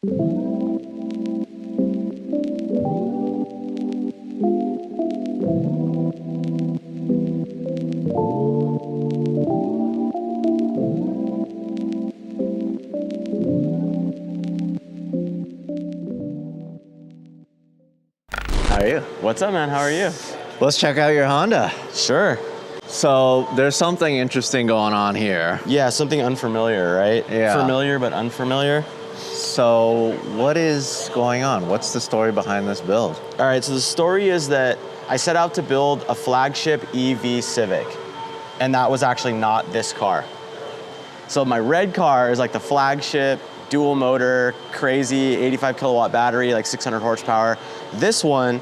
How are you? What's up, man? How are you? Let's check out your Honda. Sure. So there's something interesting going on here. Yeah, something unfamiliar, right? Yeah. Familiar but unfamiliar. So what is going on? What's the story behind this build? All right, so the story is that I set out to build a flagship EV Civic, and that was actually not this car. So my red car is like the flagship, dual motor, crazy 85 kilowatt battery, like 600 horsepower. This one,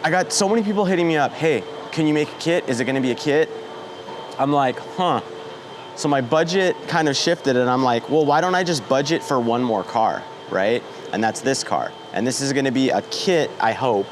I got so many people hitting me up, hey, can you make a kit? Is it gonna be a kit? I'm like, huh. So my budget kind of shifted and I'm like, well, why don't I just budget for one more car, right? And that's this car. And this is gonna be a kit, I hope.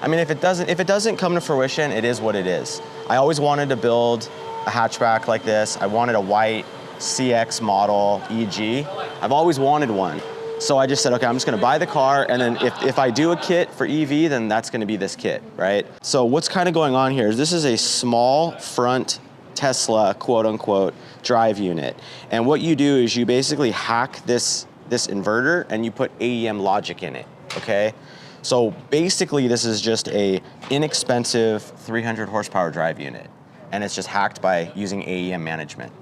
I mean, if it doesn't come to fruition, it is what it is. I always wanted to build a hatchback like this. I wanted a white CX model EG. I've always wanted one. So I just said, okay, I'm just gonna buy the car, and then if I do a kit for EV, then that's gonna be this kit, right? So what's kind of going on here is this is a small front Tesla, quote unquote, drive unit. And what you do is you basically hack this inverter and you put AEM logic in it, okay? So basically this is just a inexpensive 300 horsepower drive unit, and it's just hacked by using AEM management.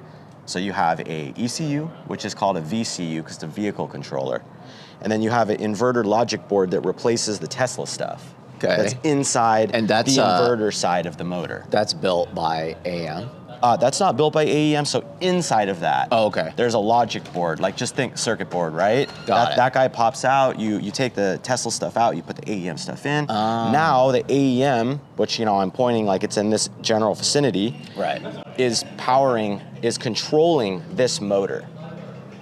So you have a ECU, which is called a VCU because it's a vehicle controller. And then you have an inverter logic board that replaces the Tesla stuff. Okay. That's inside And that's, the inverter side of the motor. That's built by AM. That's not built by AEM, so inside of that, Oh, okay. there's a logic board, like just think circuit board, right? Got it. That guy pops out, you take the Tesla stuff out, you put the AEM stuff in. Now the AEM, which I'm pointing like it's in this general vicinity, Right. is controlling this motor.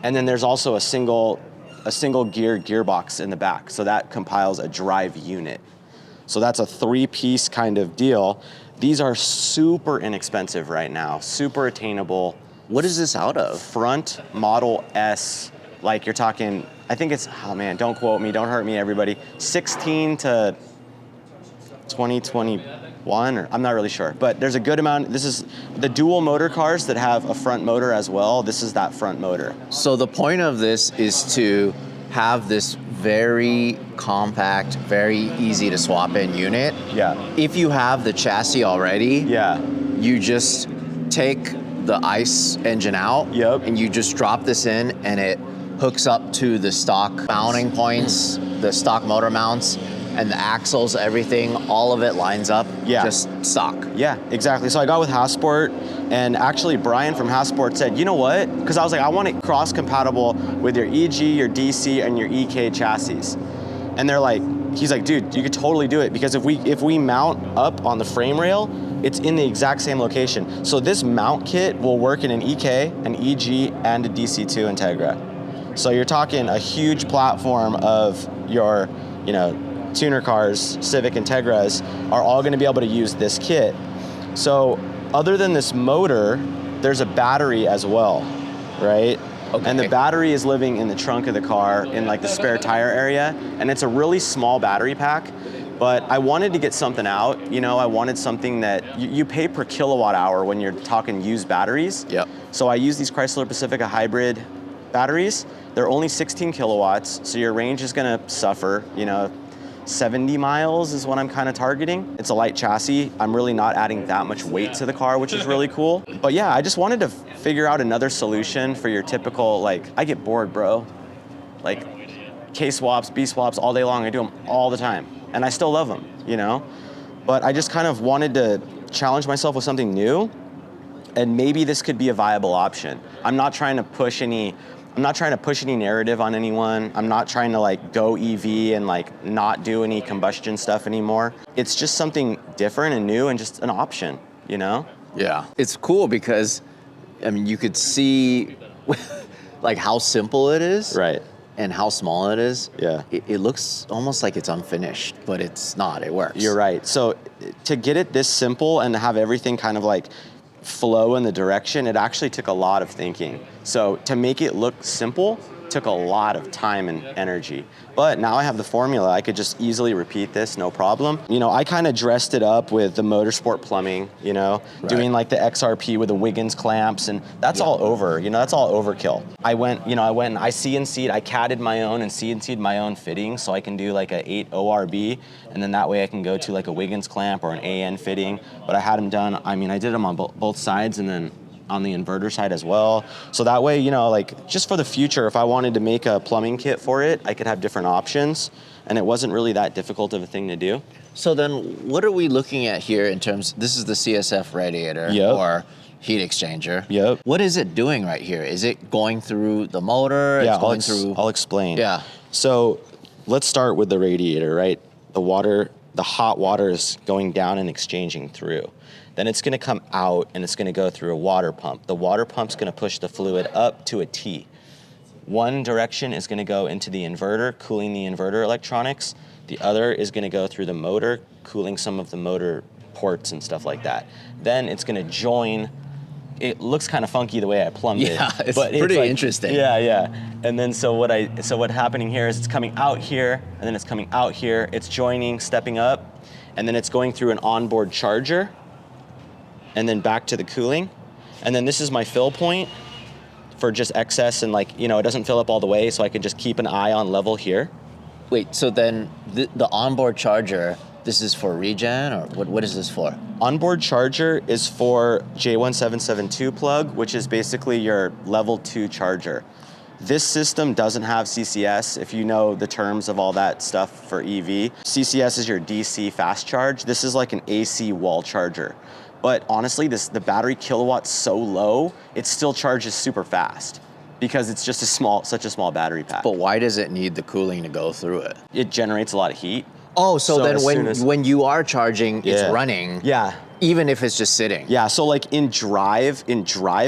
And then there's also a single gear gearbox in the back, so that compiles a drive unit. So that's a 3-piece kind of deal. These are super inexpensive right now, super attainable. What is this out of? Front Model S, like you're talking, I think it's, oh man, don't quote me, don't hurt me, everybody. 16 to 2021, or I'm not really sure, but there's a good amount. This is the dual motor cars that have a front motor as well. This is that front motor. So the point of this is to have this very compact, very easy to swap in unit. Yeah. If you have the chassis already, Yeah. you just take the ICE engine out, Yep. and you just drop this in, and it hooks up to the stock mounting points, the stock motor mounts, and the axles, everything, all of it lines up, just stock. Yeah, exactly. So I got with Hasport, and actually Brian from Hasport said, you know what? Because I was like, I want it cross-compatible with your EG, your DC, and your EK chassis. And they're like, he's like, dude, you could totally do it, because if we mount up on the frame rail, it's in the exact same location. So this mount kit will work in an EK, an EG, and a DC2 Integra. So you're talking a huge platform of your, tuner cars, Civic Integras, are all gonna be able to use this kit. So other than this motor, there's a battery as well, right? Okay. And the battery is living in the trunk of the car in like the spare tire area, and it's a really small battery pack, but I wanted to get something out. I wanted something that you pay per kilowatt hour when you're talking used batteries. Yep. So I use these Chrysler Pacifica hybrid batteries. They're only 16 kilowatts, so your range is gonna suffer, 70 miles is what I'm kind of targeting. It's a light chassis. I'm really not adding that much weight to the car, which is really cool. But yeah, I just wanted to figure out another solution for your typical, I get bored, bro. K swaps, B swaps all day long. I do them all the time. And I still love them, But I just kind of wanted to challenge myself with something new, and maybe this could be a viable option. I'm not trying to push any narrative on anyone. I'm not trying to go EV and not do any combustion stuff anymore. It's just something different and new and just an option, Yeah. It's cool because, you could see how simple it is. Right. And how small it is. Yeah. It looks almost like it's unfinished, but it's not. It works. You're right. So to get it this simple and to have everything kind of flow in the direction, it actually took a lot of thinking. So to make it look simple took a lot of time and energy. But now I have the formula. I could just easily repeat this, no problem. You know, I kind of dressed it up with the motorsport plumbing, you know, doing like the XRP with the Wiggins clamps, and that's all over, you know, that's all overkill. I went and I CNC'd, I CAD'd my own and CNC'd my own fitting, so I can do like a 8 ORB, and then that way I can go to like a Wiggins clamp or an AN fitting. But I had them done, I mean, I did them on both sides and then on the inverter side as well. So that way, you know, like just for the future, if I wanted to make a plumbing kit for it, I could have different options, and it wasn't really that difficult of a thing to do. So then what are we looking at here in terms, this is the CSF radiator or heat exchanger. Yep. What is it doing right here? Is it going through the motor? Yeah, it's going through... I'll explain. Yeah. So let's start with the radiator, right? The hot water is going down and exchanging through. Then it's gonna come out and it's gonna go through a water pump. The water pump's gonna push the fluid up to a T. One direction is gonna go into the inverter, cooling the inverter electronics. The other is gonna go through the motor, cooling some of the motor ports and stuff like that. Then it's gonna join. It looks kind of funky the way I plumbed it. Yeah, it's pretty interesting. Yeah. And then so what's happening here is it's coming out here, and then it's coming out here. It's joining, stepping up, and then it's going through an onboard charger, and then back to the cooling. And then this is my fill point for just excess, and like, you know, it doesn't fill up all the way, so I can just keep an eye on level here. Wait, so then the onboard charger, this is for regen, or what is this for? Onboard charger is for J1772 plug, which is basically your level 2 charger. This system doesn't have CCS, if you know the terms of all that stuff for EV. CCS is your DC fast charge. This is like an AC wall charger. But honestly, the battery kilowatt's so low, it still charges super fast because it's just such a small battery pack. But why does it need the cooling to go through it? It generates a lot of heat. Oh, so then when you are charging, it's running. Yeah. Even if it's just sitting. Yeah, so like in drive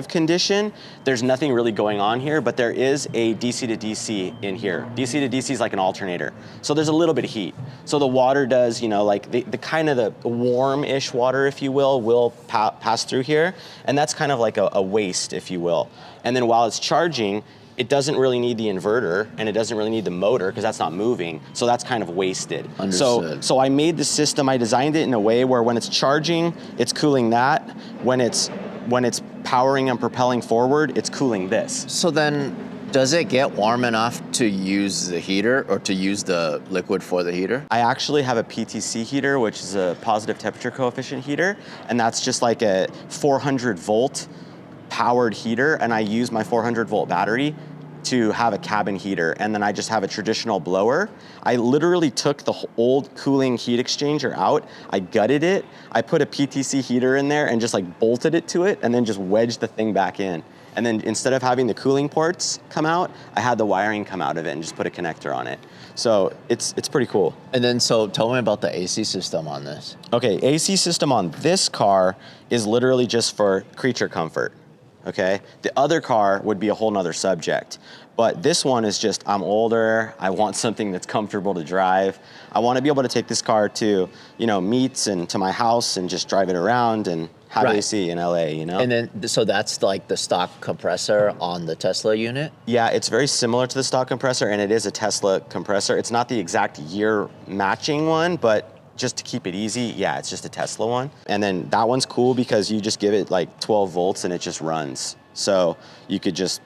condition, there's nothing really going on here, but there is a DC to DC in here. DC to DC is like an alternator. So there's a little bit of heat. So the water does, you know, like the kind of the warm-ish water, if you will pass through here. And that's kind of like a waste, if you will. And then while it's charging, it doesn't really need the inverter, and it doesn't really need the motor because that's not moving, so that's kind of wasted. Understood. So I made the system, I designed it in a way where when it's charging, it's cooling that. When it's powering and propelling forward, it's cooling this. So then, does it get warm enough to use the heater or to use the liquid for the heater? I actually have a PTC heater, which is a positive temperature coefficient heater, and that's just like a 400 volt powered heater, and I use my 400 volt battery to have a cabin heater, and then I just have a traditional blower. I literally took the old cooling heat exchanger out, I gutted it, I put a PTC heater in there and just like bolted it to it, and then just wedged the thing back in. And then instead of having the cooling ports come out, I had the wiring come out of it and just put a connector on it. So it's pretty cool. And then, so tell me about the AC system on this. Okay, AC system on this car is literally just for creature comfort. Okay, the other car would be a whole nother subject. But this one is just, I'm older, I want something that's comfortable to drive. I want to be able to take this car to, you know, meets and to my house and just drive it around and have AC in LA, you know? And then, so that's like the stock compressor on the Tesla unit? Yeah, it's very similar to the stock compressor, and it is a Tesla compressor. It's not the exact year matching one, but just to keep it easy, yeah, it's just a Tesla one. And then that one's cool because you just give it like 12 volts and it just runs. So you could just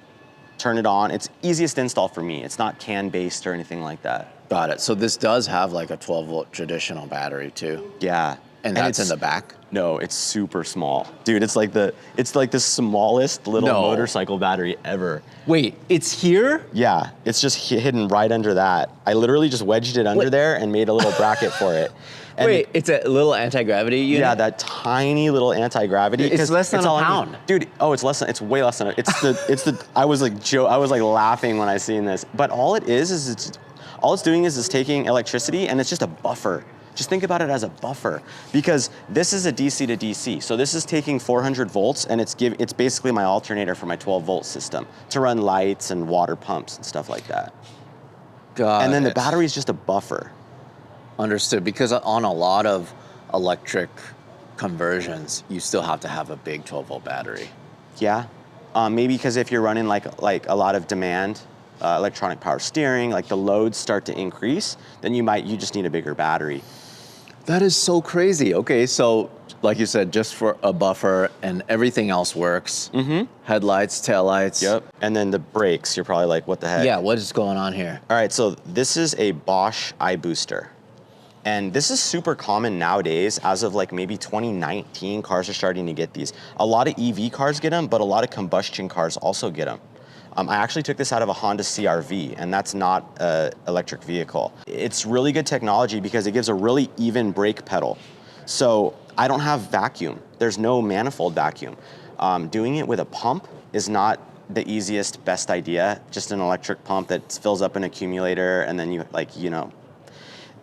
turn it on. It's easiest install for me. It's not CAN-based or anything like that. Got it. So this does have like a 12 volt traditional battery too? Yeah. And that's in the back? No, it's super small. Dude, it's like the smallest little motorcycle battery ever. Wait, it's here? Yeah, it's just hidden right under that. I literally just wedged it under there and made a little bracket for it. And wait, it's a little anti-gravity unit? Yeah, that tiny little anti-gravity. It's less than a pound. Dude, it's way less than I was like laughing when I seen this. But all it's doing is it's taking electricity and it's just a buffer. Just think about it as a buffer, because this is a DC to DC. So this is taking 400 volts, and it's basically my alternator for my 12 volt system to run lights and water pumps and stuff like that. And then the battery is just a buffer. Understood, because on a lot of electric conversions, you still have to have a big 12 volt battery. Yeah, maybe because if you're running like a lot of demand electronic power steering, like the loads start to increase, then you just need a bigger battery. That is so crazy. Okay, so like you said, just for a buffer and everything else works. Headlights, taillights. Yep. And then the brakes, you're probably like, what the heck? Yeah, what is going on here? All right, so this is a Bosch iBooster. And this is super common nowadays. As of like maybe 2019, cars are starting to get these. A lot of EV cars get them, but a lot of combustion cars also get them. I actually took this out of a Honda CR-V, and that's not an electric vehicle. It's really good technology because it gives a really even brake pedal. So I don't have vacuum. There's no manifold vacuum. Doing it with a pump is not the easiest, best idea. Just an electric pump that fills up an accumulator, and then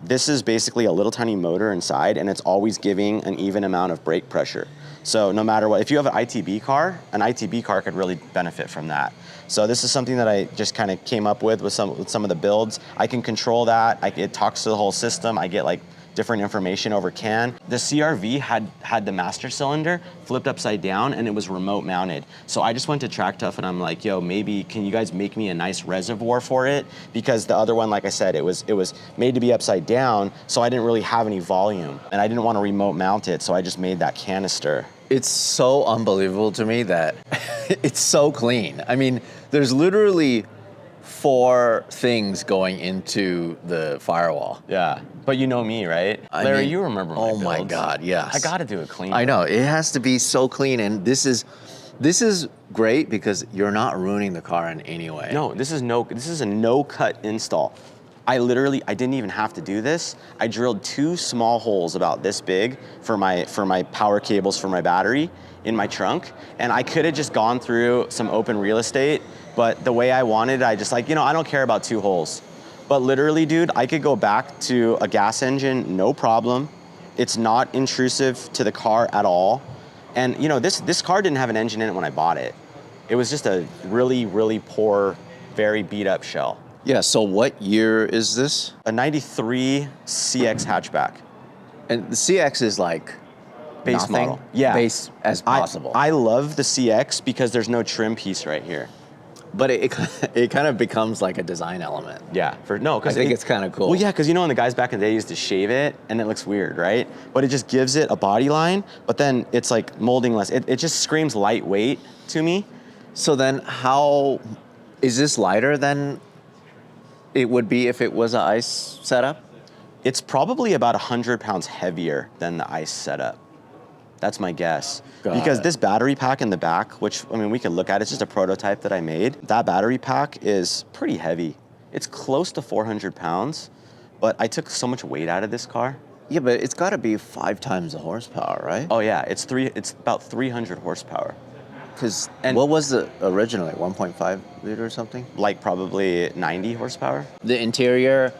this is basically a little tiny motor inside, and it's always giving an even amount of brake pressure. So no matter what, if you have an ITB car could really benefit from that. So this is something that I just kind of came up with some of the builds. I can control that. It talks to the whole system. I get like different information over CAN. The CR-V had the master cylinder flipped upside down, and it was remote mounted. So I just went to Track Tough and I'm like, yo, maybe can you guys make me a nice reservoir for it? Because the other one, like I said, it was made to be upside down, so I didn't really have any volume, and I didn't want to remote mount it, so I just made that canister. It's so unbelievable to me that it's so clean. I mean, there's literally 4 things going into the firewall. Yeah, but you know me, right? Larry, you remember my builds. Oh my God, yes. I gotta do it clean. I know, it has to be so clean, and this is great because you're not ruining the car in any way. No, this is a no-cut install. I didn't even have to do this. I drilled 2 small holes about this big for my power cables for my battery in my trunk, and I could have just gone through some open real estate, but the way I wanted, I just I don't care about 2 holes. But literally, dude, I could go back to a gas engine, no problem. It's not intrusive to the car at all. And this car didn't have an engine in it when I bought it. It was just a really, really poor, very beat up shell. Yeah, so what year is this? A 93 CX hatchback. And the CX is like base nothing, model. Yeah. Base as possible. I love the CX because there's no trim piece right here. But it kind of becomes like a design element. Yeah, I think it's kind of cool. Well, yeah, because when the guys back in the day used to shave it, and it looks weird, right? But it just gives it a body line, but then it's like molding less. It just screams lightweight to me. So then how, is this lighter than it would be if it was an ICE setup? It's probably about 100 pounds heavier than the ICE setup. That's my guess. Because this battery pack in the back, which, we can look at, it's just a prototype that I made. That battery pack is pretty heavy. It's close to 400 pounds, but I took so much weight out of this car. Yeah, but it's got to be 5 times the horsepower, right? Oh yeah, it's about 300 horsepower. And what was the originally, 1.5 liter or something? Like probably 90 horsepower. The interior,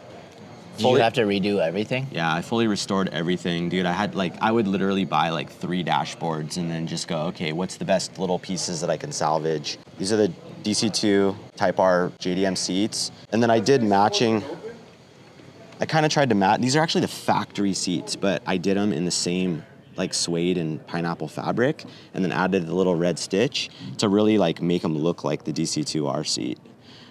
did you have to redo everything? Yeah, I fully restored everything, dude. I would literally buy 3 dashboards and then just go, okay, what's the best little pieces that I can salvage? These are the DC2 Type R JDM seats. And then I did matching. I kind of tried to match. These are actually the factory seats, but I did them in the same suede and pineapple fabric, and then added the little red stitch to really make them look like the DC2R seat.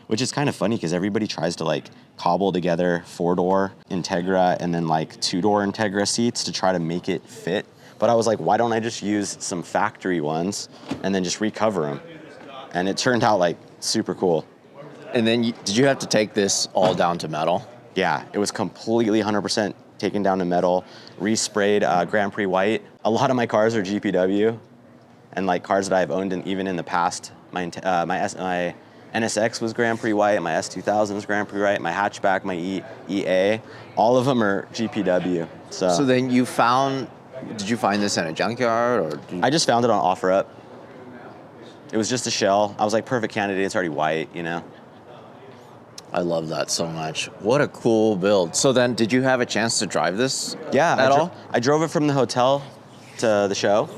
Which is kind of funny because everybody tries to cobble together 4-door Integra and then 2-door Integra seats to try to make it fit. But I was like, why don't I just use some factory ones and then just recover them? And it turned out super cool. And then did you have to take this all down to metal? Yeah, it was completely 100% taken down to metal, resprayed Grand Prix white. A lot of my cars are GPW, and cars that I've owned even in the past. My NSX was Grand Prix white, my S2000 was Grand Prix white, my hatchback, my EA, all of them are GPW. So then did you find this in a junkyard or? I just found it on OfferUp. It was just a shell. I was like, perfect candidate, it's already white, I love that so much. What a cool build. So then, did you have a chance to drive this at all? I drove it from the hotel to the show.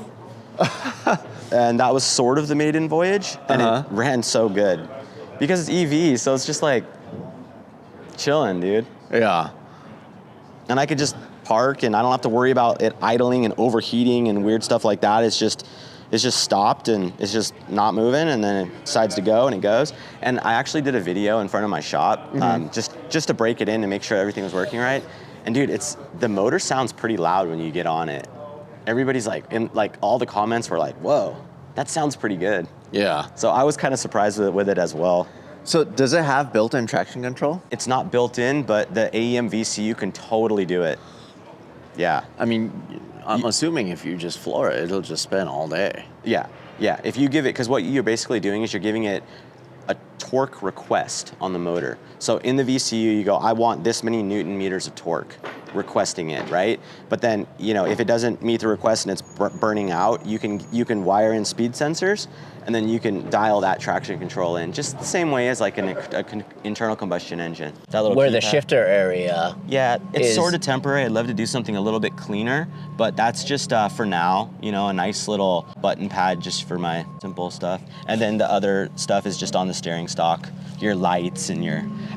And that was sort of the maiden voyage, and it ran so good. Because it's EV, so it's just chilling, dude. Yeah. And I could just park, and I don't have to worry about it idling and overheating and weird stuff like that. It's just it's just stopped and it's just not moving, and then it decides to go and it goes. And I actually did a video in front of my shop, just to break it in and make sure everything was working right. And dude, the motor sounds pretty loud when you get on it. Everybody's like, all the comments were like, whoa, that sounds pretty good. Yeah. So I was kind of surprised with it as well. So does it have built-in traction control? It's not built in, but the AEM VCU can totally do it. Yeah. I mean, I'm assuming if you just floor it, it'll just spin all day. Yeah, yeah. If you give it, because what you're basically doing is you're giving it a torque request on the motor. So in the VCU, you go, I want this many Newton meters of torque, requesting it, right? But then, if it doesn't meet the request and it's burning out, you can wire in speed sensors, and then you can dial that traction control in, just the same way as like an internal combustion engine. That little Where the keypad. shifter area. Yeah, it's sort of temporary. I'd love to do something a little bit cleaner, but that's just for now, a nice little button pad just for my simple stuff. And then the other stuff is just on the steering stock, your lights and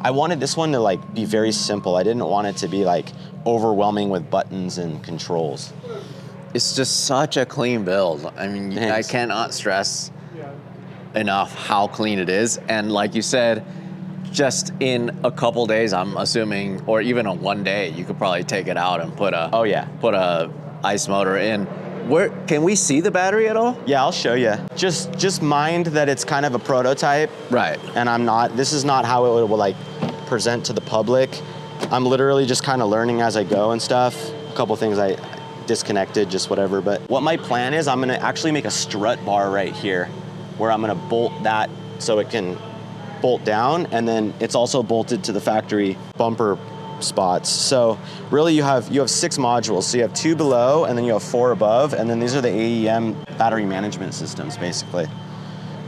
I wanted this one to like be very simple. I didn't want it to be like overwhelming with buttons and controls. It's just such a clean build. I mean, Thanks. I cannot stress enough how clean it is. And like you said, just in a couple days, I'm assuming, or even on one day, you could probably take it out and put a ICE motor in. Where can we see the battery at all? Yeah, I'll show you. Just mind that it's kind of a prototype. Right. And this is not how it will like present to the public. I'm literally just kind of learning as I go and stuff. A couple things I disconnected, just whatever. But what my plan is, I'm gonna actually make a strut bar right here, where I'm gonna bolt that so it can bolt down, and then it's also bolted to the factory bumper spots. So really you have 6 modules. So you have 2 below, and then you have 4 above, and then these are the AEM battery management systems, basically.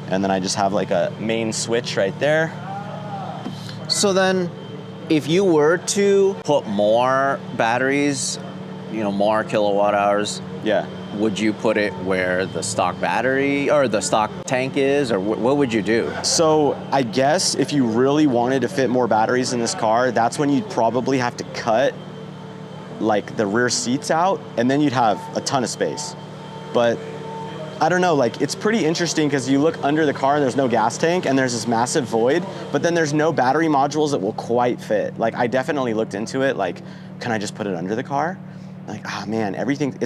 And then I just have like a main switch right there. So then, if you were to put more batteries, more kilowatt hours, Yeah. would you put it where the stock battery or the stock tank is, or what would you do? So I guess if you really wanted to fit more batteries in this car, that's when you'd probably have to cut like the rear seats out, and then you'd have a ton of space. But I don't know, like it's pretty interesting because you look under the car and there's no gas tank and there's this massive void, but then there's no battery modules that will quite fit. Like I definitely looked into it, like, can I just put it under the car? Like, man, everything,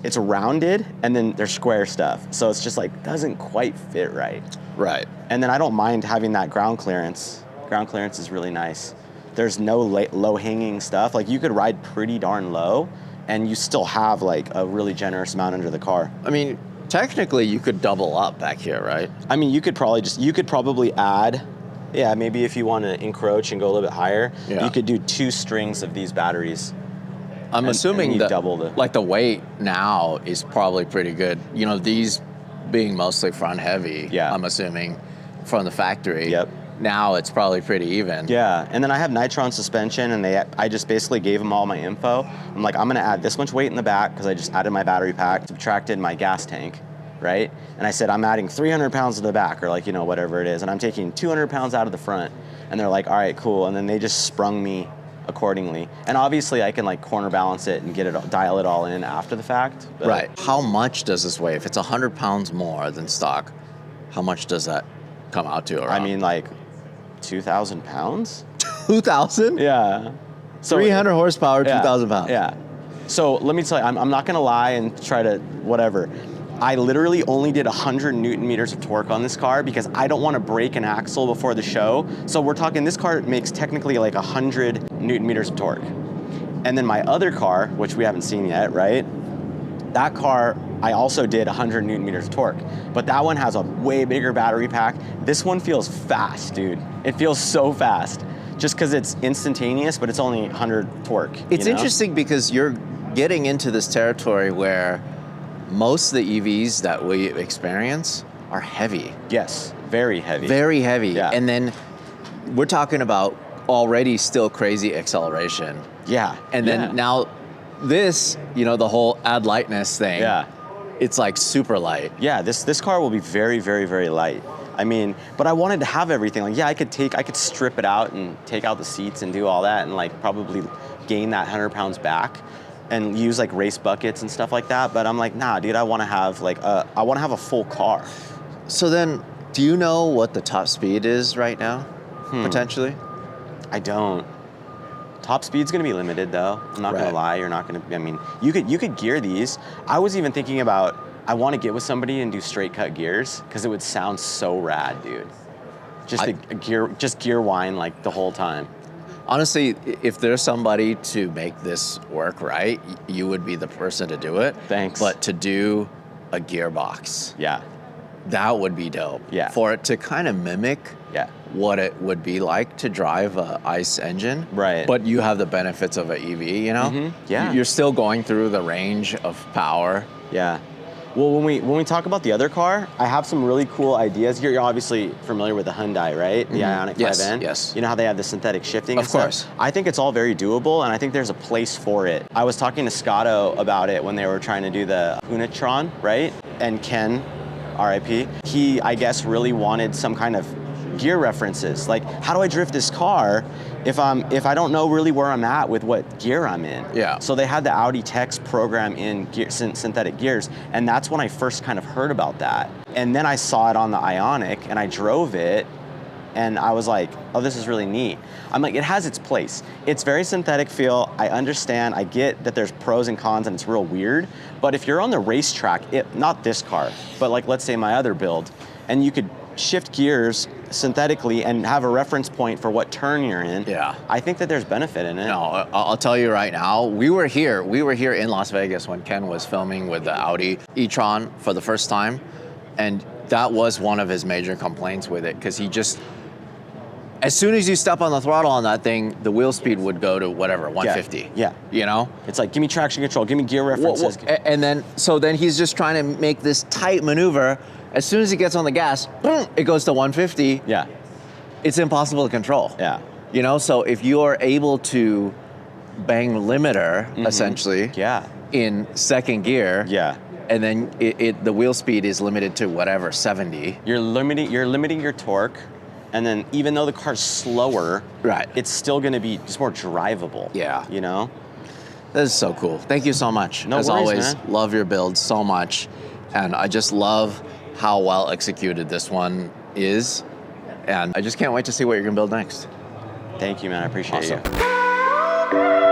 it's rounded and then there's square stuff. So it's just like, doesn't quite fit right. Right. And then I don't mind having that ground clearance. Ground clearance is really nice. There's no low hanging stuff. Like you could ride pretty darn low and you still have like a really generous amount under the car. I mean, technically you could double up back here, right? I mean, you could probably add, maybe if you want to encroach and go a little bit higher, you could do 2 strings of these batteries. I'm assuming that double the like the weight now is probably pretty good. These being mostly front heavy, I'm assuming from the factory. Yep. Now it's probably pretty even. Yeah, and then I have Nitron suspension, and I just basically gave them all my info. I'm like, I'm gonna add this much weight in the back because I just added my battery pack, subtracted my gas tank, right? And I said, I'm adding 300 pounds to the back, or like, whatever it is, and I'm taking 200 pounds out of the front. And they're like, all right, cool. And then they just sprung me accordingly. And obviously I can like corner balance it and dial it all in after the fact. Right. How much does this weigh? If it's 100 pounds more than stock, how much does that come out to around? I mean, like 2,000 pounds? 2,000? Yeah. So 300 horsepower, 2,000 pounds. Yeah. So let me tell you, I'm not gonna lie and try to whatever. I literally only did 100 Newton meters of torque on this car because I don't want to break an axle before the show. So we're talking, this car makes technically like 100 Newton meters of torque. And then my other car, which we haven't seen yet, right? That car, I also did 100 Newton meters of torque, but that one has a way bigger battery pack. This one feels fast, dude. It feels so fast just because it's instantaneous, but it's only 100 torque. It's interesting because you're getting into this territory where most of the EVs that we experience are heavy. Yes, very heavy. Very heavy. Yeah. And then we're talking about already still crazy acceleration. Yeah. And then now this, the whole add lightness thing. Yeah. It's like super light. Yeah, this car will be very, very, very light. I mean, but I wanted to have everything. Like, I could strip it out and take out the seats and do all that and like probably gain that 100 pounds back. and use like race buckets and stuff like that. But I'm like, nah, dude, I want to have like I want to have a full car. So then, do you know what the top speed is right now, potentially? I don't. Top speed's gonna be limited though. I'm not gonna lie. You're not gonna. I mean, you could gear these. I was even thinking about. I want to get with somebody and do straight cut gears because it would sound so rad, dude. Just gear whine like the whole time. Honestly, if there's somebody to make this work right, you would be the person to do it. Thanks. But to do a gearbox, Yeah. that would be dope. Yeah. For it to kind of mimic what it would be like to drive a ICE engine. Right. But you have the benefits of an EV, you know? Yeah. You're still going through the range of power. Yeah. Well, when we talk about the other car, I have some really cool ideas. You're obviously familiar with the Hyundai, right? The Ioniq 5N. Yes. You know how they have the synthetic shifting? Of course. I think it's all very doable, and I think there's a place for it. I was talking to Scotto about it when they were trying to do the Hunatron, right? And Ken, RIP, he, I guess, really wanted some kind of gear references. Like, how do I drift this car if I don't know really where I'm at with what gear I'm in? Yeah. So they had the Audi Text program in synthetic gears, and that's when I first kind of heard about that. And then I saw it on the Ioniq, and I drove it, and I was like, oh, this is really neat. I'm like, it has its place. It's very synthetic feel. I understand. I get that there's pros and cons, and it's real weird. But if you're on the racetrack, not this car, but like let's say my other build, and you could shift gears synthetically and have a reference point for what turn you're in. Yeah. I think that there's benefit in it. No, I'll tell you right now, we were here in Las Vegas when Ken was filming with the Audi e-tron for the first time, and that was one of his major complaints with it, because he just, as soon as you step on the throttle on that thing, the wheel speed would go to whatever, 150. Yeah. You know? It's like, give me traction control, give me gear references. And then he's just trying to make this tight maneuver. As soon as he gets on the gas, boom, it goes to 150. Yeah. It's impossible to control. Yeah. You know, so if you're able to bang limiter, essentially, in second gear, and then the wheel speed is limited to whatever, 70. You're limiting your torque, and then even though the car's slower, it's still gonna be just more drivable. Yeah. You know? That is so cool. Thank you so much. No As worries, always, man. love your build so much. And I just love how well executed this one is. And I just can't wait to see what you're gonna build next. Thank you, man. I appreciate you.